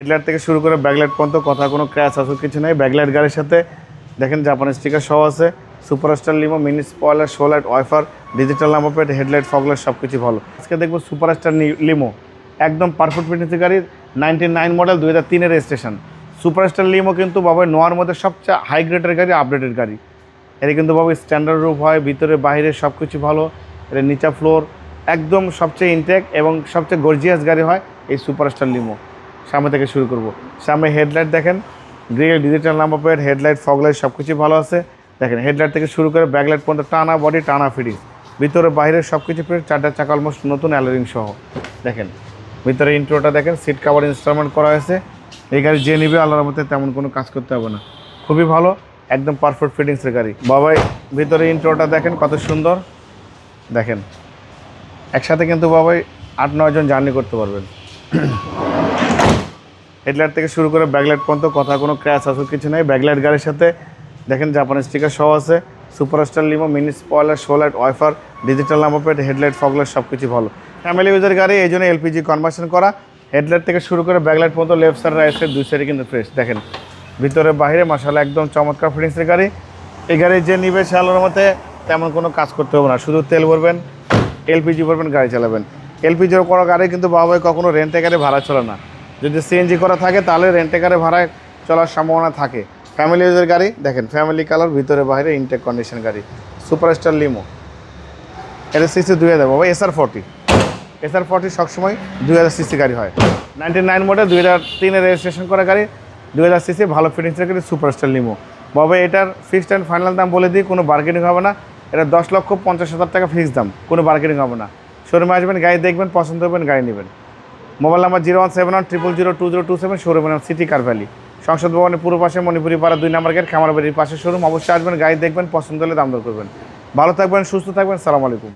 Headlight থেকে শুরু করে ব্যাকলাইট পর্যন্ত কথা কোনো ক্র্যাশ আসুক কিছু নেই। ব্যাকলাইট গাড়ির সাথে দেখেন জাপানের স্টিকার সহ আছে। Superstar limo, mini spoiler, show light, wiper, digital number plate, headlight, fog light সব কিছু ভালো। আজকে দেখবো সুপারস্টার লিমো, একদম পারফেক্ট ফিটনেসের গাড়ি, 99 মডেল, 2003-এর রেজিস্ট্রেশন। সুপারস্টার লিমো কিন্তু বাবা নোয়ার মধ্যে সবচেয়ে হাই গ্রেডের গাড়ি, আপডেটেড গাড়ি। এটা কিন্তু বাবা স্ট্যান্ডার্ড রূপ হয়, ভিতরে বাইরে সব কিছু ভালো। এটা নিচা ফ্লোর একদম সবচেয়ে ইনটেক এবং সবচেয়ে গর্জিয়াস গাড়ি হয় এই সুপারস্টার লিমো। সামনে থেকে শুরু করব। সামনে হেডলাইট দেখেন, grill, digital number plate, headlight, fog light সব কিছু ভালো আছে। দেখেন হেডলাইট থেকে শুরু করে ব্যাকলাইট পর্যন্ত টানা বডি, টানা ফিটিং, ভিতরে বাইরে সব কিছু ফিট, চারটা চাকা অলমোস্ট নতুন অ্যালোরিং সহ। দেখেন ভিতরে ইন্ট্রোটা দেখেন, সিট কাভার ইনস্টলমেন্ট করা হয়েছে। এই গাড়ি যে নিবে আল্লাহর মধ্যে তেমন কোনো কাজ করতে হবে না, খুবই ভালো, একদম পারফেক্ট ফিটিংসের গাড়ি। বাবাই ভিতরে ইন্ট্রোটা দেখেন কত সুন্দর। দেখেন একসাথে কিন্তু বাবাই 8-9 জন জার্নি করতে পারবেন। হেডলাইট থেকে শুরু করে ব্যাকলাইট পর্যন্ত কথা কোনো ক্র্যাশ আসুক কিছু নেই। ব্যাকলাইট গাড়ির সাথে দেখেন জাপানের স্টিকার সহ আছে। Superstar limo, mini spoiler, show light, wiper, digital number plate, headlight, fog light সব কিছু ভালো। ফ্যামিলি ইউজের গাড়ি, এই জন্য এলপিজি কনভার্সন করা। হেডলাইট থেকে শুরু করে ব্যাকলাইট পর্যন্ত লেফট সাইড, রাইট সাইড দুই সাইডে কিন্তু ফ্রেশ। দেখেন ভিতরে বাইরে মাশাআল্লাহ একদম চমৎকার ফিটিংসের গাড়ি। এই গাড়ি যে নিবে সে আলোর মধ্যে তেমন কোনো কাজ করতে হবে না, শুধু তেল ভরবেন, এলপিজি ভরবেন, গাড়ি চালাবেন। এলপিজি করা গাড়ি কিন্তু বাবাই কখনো রেন্টে গাড়ি ভাড়া চলে না। যদি সিএনজি করা থাকে তাহলে রেন্টে গাড়ি ভাড়ায় চলার সম্ভাবনা থাকে। ফ্যামিলি ইউজের গাড়ি দেখেন, ফ্যামিলি কালার, ভিতরে বাইরে ইনটেক কন্ডিশন গাড়ি, সুপারস্টার লিমো। এটা সিসি 2000 বাবা, SR40 সবসময় 2000 সিসি গাড়ি হয়। 99 মডেল, 2003-এ রেজিস্ট্রেশন করা গাড়ি, 2000 সিসি, ভালো ফিটিংসের গাড়ি, সুপারস্টার লিমো। বাবা এটার ফিক্সড অ্যান্ড ফাইনাল দাম বলে দিই, কোনো বার্গেনিং হবে না। এটা 10,50,000 টাকা ফিক্সড দাম, কোনো বার্গেনিং হবে না। শোরুমে আসবেন, গাড়ি দেখবেন, পছন্দ করবেন, গাড়ি নেবেন। মোবাইল নাম্বার 01710002027, শোরুমের নাম সিটি কার ভ্যালি, সংসদ ভবনের পূর্ব পাশে, মণিপুরি পাড়া 2 নম্বর গেট, খামারবাড়ির পাশে শোরুম। অবশ্যই আসবেন, গাড়ি দেখবেন, পছন্দ হলে দাম দর করবেন। ভালো থাকবেন, সুস্থ থাকবেন, সালাম আলাইকুম।